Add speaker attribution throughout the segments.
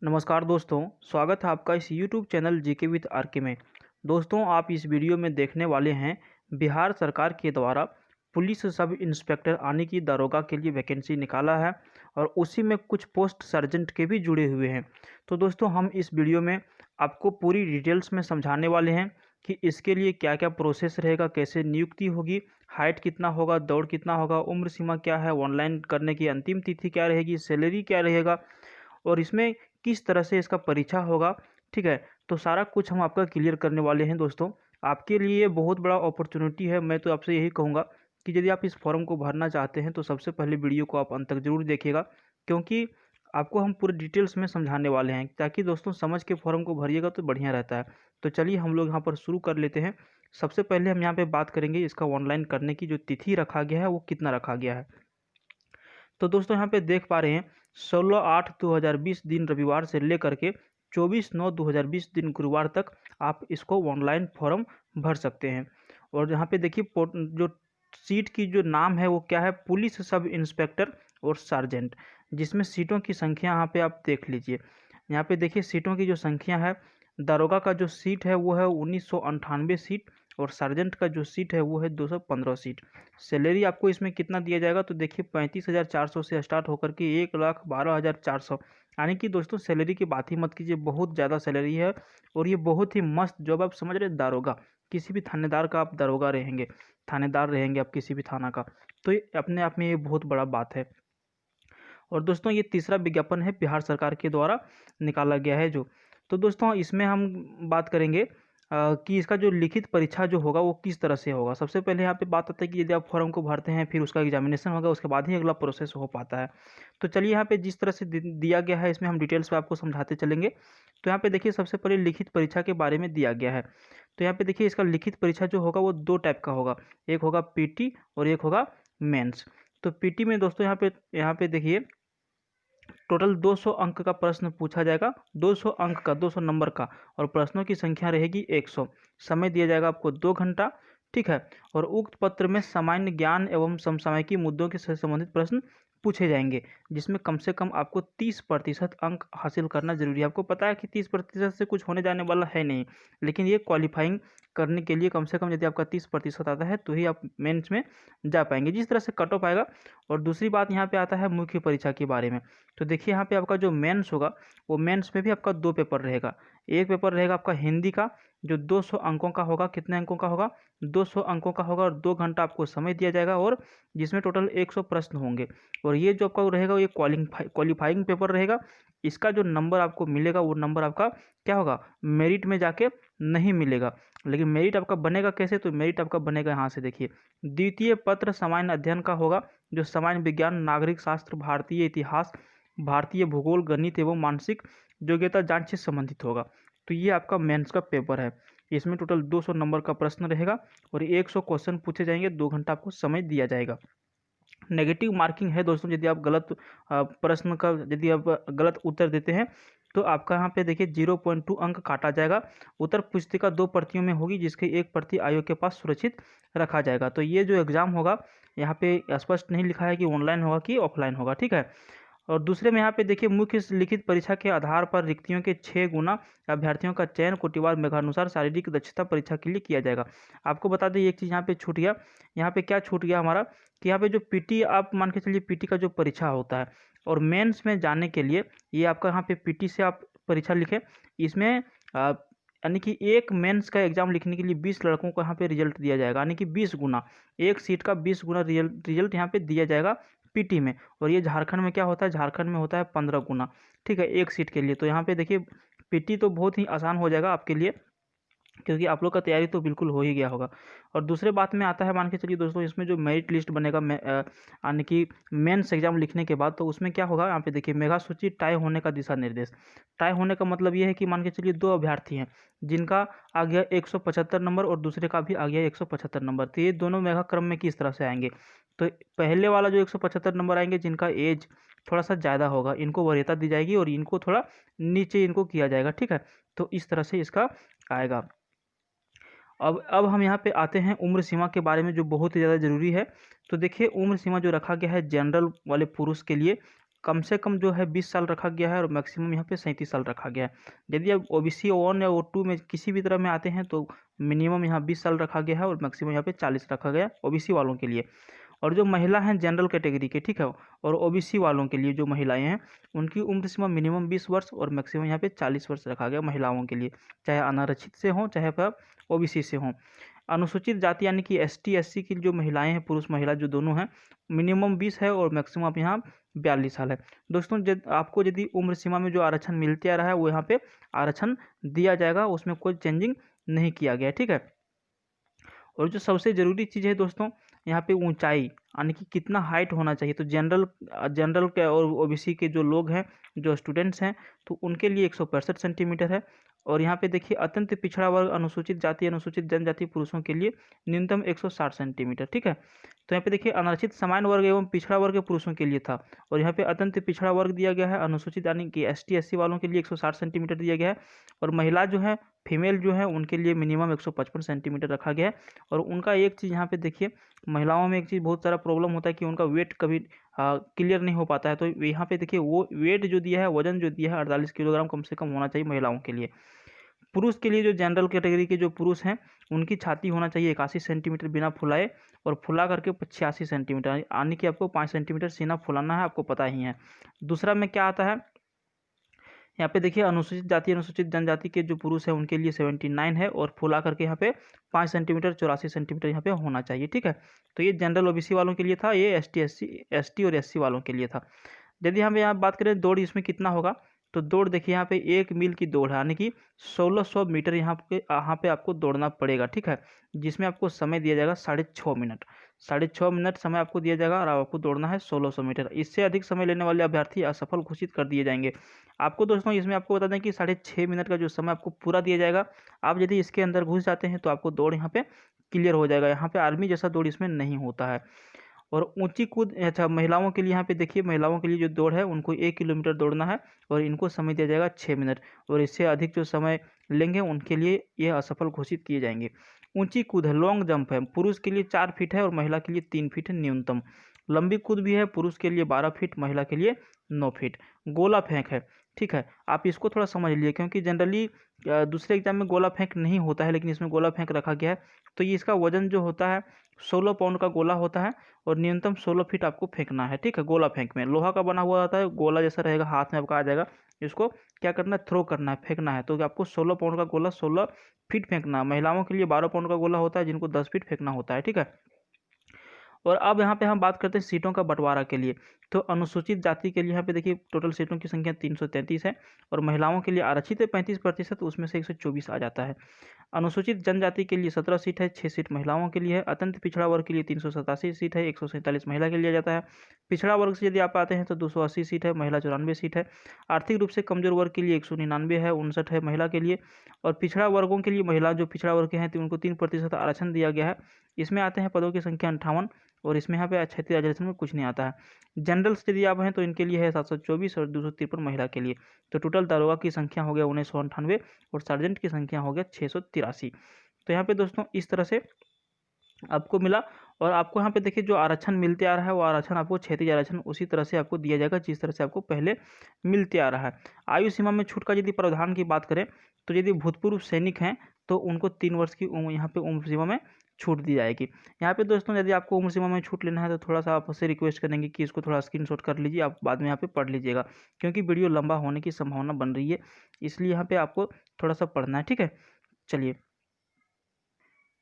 Speaker 1: नमस्कार दोस्तों, स्वागत है आपका इस YouTube channel GK with RK में। दोस्तों, आप इस वीडियो में देखने वाले हैं बिहार सरकार के द्वारा पुलिस सब इंस्पेक्टर आने की दारोगा के लिए वैकेंसी निकाला है और उसी में कुछ पोस्ट सर्जेंट के भी जुड़े हुए हैं। तो दोस्तों, हम इस वीडियो में आपको पूरी डिटेल्स में समझाने वाले हैं कि इसके लिए क्या क्या प्रोसेस रहेगा, कैसे नियुक्ति होगी, हाइट कितना होगा, दौड़ कितना होगा, उम्र सीमा क्या है, ऑनलाइन करने की अंतिम तिथि क्या रहेगी, सैलरी क्या रहेगा और इसमें किस तरह से इसका परीक्षा होगा। ठीक है, तो सारा कुछ हम आपका क्लियर करने वाले हैं। दोस्तों, आपके लिए ये बहुत बड़ा अपॉर्चुनिटी है। मैं तो आपसे यही कहूँगा कि यदि आप इस फॉर्म को भरना चाहते हैं तो सबसे पहले वीडियो को आप अंत तक जरूर देखिएगा, क्योंकि आपको हम पूरे डिटेल्स में समझाने वाले हैं, ताकि दोस्तों समझ के फॉर्म को भरिएगा तो बढ़िया रहता है। तो चलिए हम लोग यहाँ पर शुरू कर लेते हैं। सबसे पहले हम यहाँ पे बात करेंगे इसका ऑनलाइन करने की जो तिथि रखा गया है वो कितना रखा गया है। तो दोस्तों, यहाँ पे देख पा रहे हैं 16/8/2020 दिन रविवार से लेकर के 24/9/2020 दिन गुरुवार तक आप इसको ऑनलाइन फॉर्म भर सकते हैं। और यहाँ पे देखिए जो सीट की जो नाम है वो क्या है, पुलिस सब इंस्पेक्टर और सार्जेंट, जिसमें सीटों की संख्या यहाँ पे आप देख लीजिए। यहाँ पे देखिए सीटों की जो संख्या है, दारोगा का जो सीट है वो है 1998 सीट और सार्जेंट का जो सीट है वो है 215 सीट। सैलरी आपको इसमें कितना दिया जाएगा, तो देखिए 35,400 से स्टार्ट होकर के 1,12,400, यानी कि दोस्तों सैलरी की बात ही मत कीजिए, बहुत ज़्यादा सैलरी है। और ये बहुत ही मस्त जॉब, आप समझ रहे हैं, दारोगा, किसी भी थानेदार का आप दारोगा रहेंगे, थानेदार रहेंगे आप किसी भी थाना का, तो ये अपने आप में ये बहुत बड़ा बात है। और दोस्तों, ये तीसरा विज्ञापन है बिहार सरकार के द्वारा निकाला गया है जो। तो दोस्तों, इसमें हम बात करेंगे कि इसका जो लिखित परीक्षा जो होगा वो किस तरह से होगा। सबसे पहले यहाँ पे बात आता है कि यदि आप फॉर्म को भरते हैं फिर उसका एग्जामिनेशन होगा, उसके बाद ही अगला प्रोसेस हो पाता है। तो चलिए यहाँ पे जिस तरह से दिया गया है इसमें हम डिटेल्स में आपको समझाते चलेंगे। तो यहाँ पे देखिए सबसे पहले लिखित परीक्षा के बारे में दिया गया है। तो यहाँ पे देखिए इसका लिखित परीक्षा जो होगा वो दो टाइप का होगा, एक होगा पीटी और एक होगा मेंस। तो पीटी में दोस्तों यहाँ पे देखिए टोटल 200 अंक का प्रश्न पूछा जाएगा, 200 अंक का, 200 नंबर का, और प्रश्नों की संख्या रहेगी 100। समय दिया जाएगा आपको 2 घंटा। ठीक है, और उक्त पत्र में सामान्य ज्ञान एवं समसामयिकी मुद्दों के से संबंधित प्रश्न पूछे जाएंगे, जिसमें कम से कम आपको 30% अंक हासिल करना जरूरी है। आपको पता है कि 30% से कुछ होने जाने वाला है नहीं, लेकिन ये क्वालिफाइंग करने के लिए कम से कम यदि आपका 30% आता है तो ही आप मेंस में जा पाएंगे, जिस तरह से कट ऑफ आएगा। और दूसरी बात यहाँ पे आता है मुख्य परीक्षा के बारे में। तो देखिए यहाँ पे आपका जो मेंस होगा वो मेंस में भी आपका 2 पेपर रहेगा। एक पेपर रहेगा आपका हिंदी का, जो 200 अंकों का होगा। कितने अंकों का होगा? 200 अंकों का होगा, और 2 घंटा आपको समय दिया जाएगा, और जिसमें टोटल 100 प्रश्न होंगे। और ये जो आपका रहेगा ये क्वालिफाइंग पेपर रहेगा। इसका जो नंबर आपको मिलेगा वो नंबर आपका क्या होगा, मेरिट में जाके नहीं मिलेगा। लेकिन मेरिट आपका बनेगा कैसे, तो मेरिट आपका बनेगा यहाँ से देखिए, द्वितीय पत्र सामान्य अध्ययन का होगा, जो सामान्य विज्ञान, नागरिक शास्त्र, भारतीय इतिहास, भारतीय भूगोल, गणित एवं मानसिक योग्यता जांच से संबंधित होगा। तो ये आपका मेंस का पेपर है। इसमें टोटल 200 नंबर का प्रश्न रहेगा और 100 क्वेश्चन पूछे जाएंगे, 2 घंटा आपको समय दिया जाएगा। नेगेटिव मार्किंग है दोस्तों, यदि आप गलत प्रश्न का यदि आप गलत उत्तर देते हैं तो आपका यहाँ पे देखिए 0.2 अंक काटा जाएगा। उत्तर पुस्तिका 2 प्रतियों में होगी, जिसकी एक प्रति आयोग के पास सुरक्षित रखा जाएगा। तो ये जो एग्जाम होगा यहाँ पे स्पष्ट नहीं लिखा है कि ऑनलाइन होगा कि ऑफलाइन होगा। ठीक है, और दूसरे में यहाँ पे देखिए मुख्य लिखित परीक्षा के आधार पर रिक्तियों के 6 गुना अभ्यर्थियों का चयन कोटिवार मेघानुसार शारीरिक दक्षता परीक्षा के लिए किया जाएगा। आपको बता दें एक चीज़ यहाँ पे छूट गया, यहाँ पे क्या छूट गया हमारा, कि यहाँ पे जो पीटी, आप मान के चलिए पीटी का जो परीक्षा होता है और मेंस में जाने के लिए ये आपका यहाँ पे पीटी से आप परीक्षा लिखें, इसमें यानी कि एक मेंस का एग्जाम लिखने के लिए 20 लड़कों को यहाँ पे रिजल्ट दिया जाएगा, यानी कि 20 गुना, एक सीट का 20 गुना रिजल्ट यहाँ पे दिया जाएगा पीटी में। और ये झारखंड में क्या होता है, झारखंड में होता है 15 गुना। ठीक है, एक सीट के लिए। तो यहाँ पे देखिए पीटी तो बहुत ही आसान हो जाएगा आपके लिए, क्योंकि आप लोग का तैयारी तो बिल्कुल हो ही गया होगा। और दूसरे बात में आता है, मान के चलिए दोस्तों, इसमें जो मेरिट लिस्ट बनेगा यानी कि मेंस एग्जाम लिखने के बाद, तो उसमें क्या होगा, यहाँ पे देखिए मेगा सूची टाई होने का दिशा निर्देश। टाई होने का मतलब ये है कि मान के चलिए 2 अभ्यर्थी हैं जिनका आ गया 175 नंबर और दूसरे का भी आ गया 175 नंबर, तो ये दोनों मेगा क्रम में किस तरह से आएंगे, तो पहले वाला जो 175 नंबर आएंगे, जिनका एज थोड़ा सा ज़्यादा होगा, इनको वरीयता दी जाएगी और इनको थोड़ा नीचे इनको किया जाएगा। ठीक है, तो इस तरह से इसका आएगा। अब हम यहाँ पे आते हैं उम्र सीमा के बारे में, जो बहुत ही ज़्यादा ज़रूरी है। तो देखिए उम्र सीमा जो रखा गया है जनरल वाले पुरुष के लिए कम से कम जो है 20 साल रखा गया है और मैक्सिमम यहाँ पे 37 साल रखा गया है। यदि आप OBC 1 या O2 में किसी भी तरह में आते हैं तो मिनिमम यहाँ 20 साल रखा गया है और मैक्सिमम यहाँ पे 40 रखा गया है OBC वालों के लिए। और जो महिला हैं जनरल कैटेगरी के, ठीक है, और OBC वालों के लिए जो महिलाएं हैं उनकी उम्र सीमा मिनिमम 20 वर्ष और मैक्सिमम यहाँ पे 40 वर्ष रखा गया महिलाओं के लिए, चाहे अनारक्षित से हों चाहे पर OBC से हों। अनुसूचित जाति यानी कि ST SC की जो महिलाएं हैं, पुरुष महिला जो दोनों हैं, मिनिमम 20 है और मैक्सिमम आप यहाँ 42 साल है। दोस्तों आपको यदि उम्र सीमा में जो आरक्षण मिलते आ रहा है वो यहाँ पे आरक्षण दिया जाएगा, उसमें कोई चेंजिंग नहीं किया गया है, ठीक है। और जो सबसे ज़रूरी चीज़ है दोस्तों, यहाँ पे ऊंचाई यानी कि कितना हाइट होना चाहिए। तो जनरल के और OBC के जो लोग हैं, जो स्टूडेंट्स हैं, तो उनके लिए 165 सेंटीमीटर है। और यहाँ पे देखिए अत्यंत पिछड़ा वर्ग अनुसूचित जाति अनुसूचित जनजाति पुरुषों के लिए न्यूनतम 160 सेंटीमीटर, ठीक है। तो यहाँ पे देखिए अनारक्षित सामान्य वर्ग एवं पिछड़ा वर्ग के पुरुषों के लिए था, और यहाँ पे अत्यंत पिछड़ा वर्ग दिया गया है अनुसूचित यानी कि ST SC वालों के लिए 160 सेंटीमीटर दिया गया है। और महिला जो है फीमेल जो है उनके लिए मिनिमम 155 सेंटीमीटर रखा गया है। और उनका एक चीज़ यहाँ पे देखिए, महिलाओं में एक चीज़ बहुत सारा प्रॉब्लम होता है कि उनका वेट कभी क्लियर नहीं हो पाता है। तो यहाँ पे देखिए वो वेट जो दिया है, वजन जो दिया है 48 किलोग्राम कम से कम होना चाहिए महिलाओं के लिए। पुरुष के लिए जो जनरल कैटेगरी के जो पुरुष हैं उनकी छाती होना चाहिए 81 सेंटीमीटर बिना फुलाए, और फुला करके 86 सेंटीमीटर, यानी कि आपको 5 सेंटीमीटर सीना फुलाना है, आपको पता ही है। दूसरा में क्या आता है, यहाँ पे देखिए अनुसूचित जाति अनुसूचित जनजाति के जो पुरुष हैं उनके लिए 79 है, और फुला करके यहाँ पे 5 सेंटीमीटर 84 सेंटीमीटर यहाँ पे होना चाहिए, ठीक है। तो ये जनरल OBC वालों के लिए था, ये ST और SC वालों के लिए था। यदि हम यहाँ बात करें दौड़ इसमें कितना होगा, तो दौड़ देखिए यहाँ पे 1 मील की दौड़ है, यानी कि 1600 मीटर यहाँ पे आपको दौड़ना पड़ेगा, ठीक है। जिसमें आपको समय दिया जाएगा 6.5 मिनट, 6.5 मिनट समय आपको दिया जाएगा और आपको दौड़ना है 1600 मीटर। इससे अधिक समय लेने वाले अभ्यर्थी असफल घोषित कर दिए जाएंगे। आपको दोस्तों इसमें आपको बता दें कि 6.5 मिनट का जो समय आपको पूरा दिया जाएगा, आप यदि इसके अंदर घुस जाते हैं तो आपको दौड़ यहाँ पे क्लियर हो जाएगा। यहाँ पे आर्मी जैसा दौड़ इसमें नहीं होता है। और ऊंची कूद, अच्छा महिलाओं के लिए यहाँ पे देखिए, महिलाओं के लिए जो दौड़ है उनको 1 किलोमीटर दौड़ना है और इनको समय दिया जाएगा 6 मिनट, और इससे अधिक जो समय लेंगे उनके लिए ये असफल घोषित किए जाएंगे। ऊंची कूद है, लॉन्ग जंप है, पुरुष के लिए 4 फीट है और महिला के लिए 3 फीट है न्यूनतम। लंबी कूद भी है, पुरुष के लिए 12 फीट, महिला के लिए 9 फीट। गोला फेंक है, ठीक है, आप इसको थोड़ा समझ लिए, क्योंकि जनरली दूसरे एग्जाम में गोला फेंक नहीं होता है, लेकिन इसमें गोला फेंक रखा गया है। तो ये इसका वजन जो होता है 16 पाउंड का गोला होता है और न्यूनतम 16 फीट आपको फेंकना है, ठीक है। गोला फेंक में लोहा का बना हुआ होता है, गोला जैसा रहेगा, हाथ में आपका आ जाएगा, इसको क्या करना है, थ्रो करना है, फेंकना है। तो आपको 16 पाउंड का गोला 16 फीट फेंकना है। महिलाओं के लिए 12 पाउंड का गोला होता है, जिनको 10 फीट फेंकना होता है, ठीक है। और अब यहाँ पे हम बात करते हैं सीटों का बंटवारा के लिए। तो अनुसूचित जाति के लिए यहाँ पे देखिए टोटल सीटों की संख्या 333 है, और महिलाओं के लिए आरक्षित है 35%, तो उसमें से 124 आ जाता है। अनुसूचित जनजाति के लिए 17 सीट है, 6 सीट महिलाओं के लिए है। अत्यंत पिछड़ा वर्ग के लिए 387 सीट है, 147 महिला के लिए जाता है। पिछड़ा वर्ग से यदि आप आते हैं तो 280 सीट है, महिला 94 सीट है। आर्थिक रूप से कमजोर वर्ग के लिए 199 है, 59 है महिला के लिए। और पिछड़ा वर्गों के लिए महिला जो पिछड़ा वर्ग के हैं तो उनको 3% आरक्षण दिया गया है। इसमें आते हैं पदों की संख्या 58, और इसमें यहाँ पे क्षैतिज रिजर्वेशन में कुछ नहीं आता है। जनरल से यदि आप हैं तो इनके लिए है 724 और 253 महिला के लिए। तो टोटल दारोगा की संख्या हो गया 1998 और सार्जेंट की संख्या हो गया 683। तो यहाँ पे दोस्तों इस तरह से आपको मिला। और आपको यहाँ पे देखिए जो आरक्षण मिलते आ रहा है वो आरक्षण आपको क्षैतिज आरक्षण उसी तरह से आपको दिया जाएगा जिस तरह से आपको पहले मिलते आ रहा है। आयु सीमा में छूट का यदि प्रावधान की बात करें तो यदि भूतपूर्व सैनिक हैं तो उनको 3 वर्ष की उम्र यहाँ पे उम्र सीमा में छूट दी जाएगी। यहाँ पे दोस्तों यदि आपको उम्र सीमा में छूट लेना है तो थोड़ा सा आपसे रिक्वेस्ट करेंगे कि इसको थोड़ा स्क्रीनशॉट कर लीजिए, आप बाद में यहाँ पे पढ़ लीजिएगा, क्योंकि वीडियो लंबा होने की संभावना बन रही है, इसलिए यहाँ पे आपको थोड़ा सा पढ़ना है, ठीक है। चलिए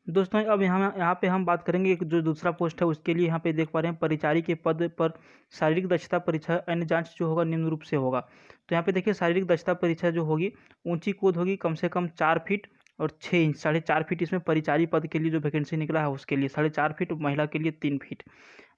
Speaker 1: दोस्तों अब यहाँ पे हम बात करेंगे एक जो दूसरा पोस्ट है उसके लिए। यहाँ पे देख पा रहे हैं परिचारी के पद पर शारीरिक दक्षता परीक्षा अन्य जांच जो होगा निम्न रूप से होगा। तो यहाँ पे देखिए शारीरिक दक्षता परीक्षा जो होगी, ऊंची कूद होगी कम से कम 4 फीट और 6 इंच, 4.5 फीट इसमें परिचारी पद के लिए जो वैकेंसी निकला है उसके लिए 4.5 फीट, महिला के लिए 3 फीट।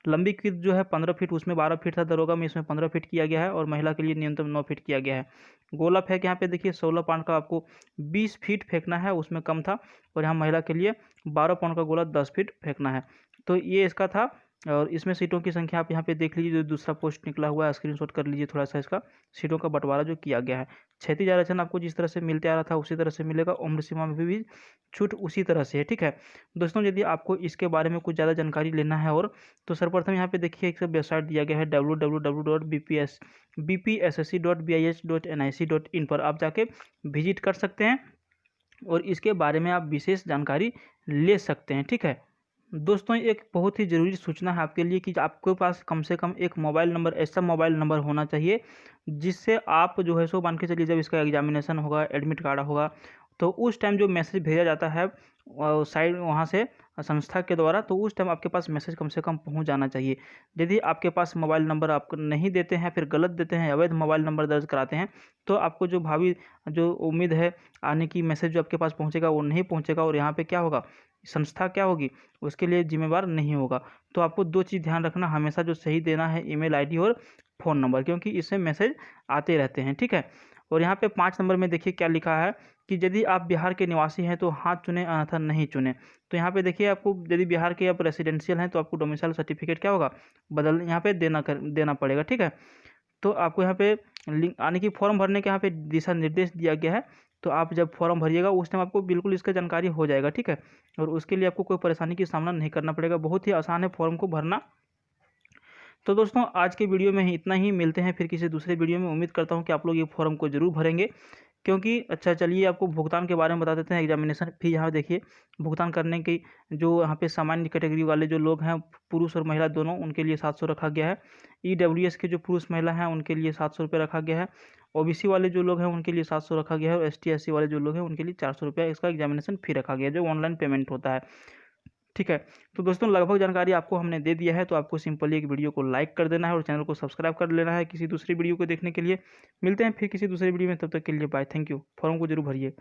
Speaker 1: लंबी कूद जो है 15 फीट, उसमें 12 फीट था दरोगा में, इसमें 15 फीट किया गया है, और महिला के लिए न्यूनतम 9 फीट किया गया है। गोला फेंक यहाँ पे देखिए 16 पाउंड का आपको 20 फीट फेंकना है, उसमें कम था, और यहाँ महिला के लिए 12 पाउंड का गोला 10 फीट फेंकना है। तो ये इसका था और इसमें सीटों की संख्या आप यहाँ पे देख लीजिए, जो दूसरा पोस्ट निकला हुआ है स्क्रीनशॉट कर लीजिए थोड़ा सा, इसका सीटों का बंटवारा जो किया गया है। क्षैतिज आरक्षण आपको जिस तरह से मिलते आ रहा था उसी तरह से मिलेगा, उम्र सीमा में भी छूट उसी तरह से है। ठीक है दोस्तों, यदि आपको इसके बारे में कुछ ज़्यादा जानकारी लेना है और तो सर्वप्रथम यहाँ पे देखिए एक वेबसाइट दिया गया है www.bpssc.bis.nic.in पर आप जाके विजिट कर सकते हैं और इसके बारे में आप विशेष जानकारी ले सकते हैं। ठीक है दोस्तों, एक बहुत ही ज़रूरी सूचना है आपके लिए कि आपके पास कम से कम एक मोबाइल नंबर, ऐसा मोबाइल नंबर होना चाहिए जिससे आप जो है सो मान के चलिए जब इसका एग्जामिनेशन होगा, एडमिट कार्ड होगा, तो उस टाइम जो मैसेज भेजा जाता है साइड वहाँ से संस्था के द्वारा, तो उस टाइम आपके पास मैसेज कम से कम पहुँच जाना चाहिए। यदि आपके पास मोबाइल नंबर आप नहीं देते हैं, फिर गलत देते हैं, अवैध मोबाइल नंबर दर्ज कराते हैं, तो आपको जो भावी जो उम्मीद है आने की मैसेज जो आपके पास पहुँचेगा वो नहीं पहुँचेगा, और यहाँ पे क्या होगा, संस्था क्या होगी उसके लिए जिम्मेवार नहीं होगा। तो आपको दो चीज़ ध्यान रखना, हमेशा जो सही देना है ईमेल आईडी और फ़ोन नंबर, क्योंकि इससे मैसेज आते रहते हैं। ठीक है, और यहाँ पे 5 नंबर में देखिए क्या लिखा है कि यदि आप बिहार के निवासी हैं तो हाँ चुनें, अन्यथा नहीं चुनें। तो यहाँ पे देखिए आपको यदि बिहार के आप रेसिडेंशियल हैं तो आपको डोमिसाइल सर्टिफिकेट क्या होगा, यहाँ पे देना पड़ेगा। ठीक है, तो आपको यहाँ पे लिंक आने की फॉर्म भरने के यहाँ पे दिशा निर्देश दिया गया है, तो आप जब फॉर्म भरिएगा उस टाइम आपको बिल्कुल इसका जानकारी हो जाएगा। ठीक है, और उसके लिए आपको कोई परेशानी की सामना नहीं करना पड़ेगा, बहुत ही आसान है फॉर्म को भरना। तो दोस्तों आज के वीडियो में इतना ही, मिलते हैं फिर किसी दूसरे वीडियो में। उम्मीद करता हूँ कि आप लोग ये फॉर्म को जरूर भरेंगे, क्योंकि अच्छा चलिए आपको भुगतान के बारे में बता देते हैं। एग्जामिनेशन फी यहाँ देखिए भुगतान करने की जो यहाँ पे सामान्य कैटेगरी वाले जो लोग हैं, पुरुष और महिला दोनों, उनके लिए 700 रखा गया है। EWS के जो पुरुष महिला हैं उनके लिए 700 रुपये रखा गया है। OBC वाले जो लोग हैं उनके लिए 700 रखा गया है, और ST SC वाले जो लोग हैं उनके लिए 400 रुपये इसका एग्जामिनेशन फी रखा गया है, जो ऑनलाइन पेमेंट होता है। ठीक है, तो दोस्तों लगभग जानकारी आपको हमने दे दिया है, तो आपको सिंपली एक वीडियो को लाइक कर देना है और चैनल को सब्सक्राइब कर लेना है किसी दूसरी वीडियो को देखने के लिए। मिलते हैं फिर किसी दूसरी वीडियो में, तब तक के लिए बाय, थैंक यू। फॉर्म को जरूर भरिए।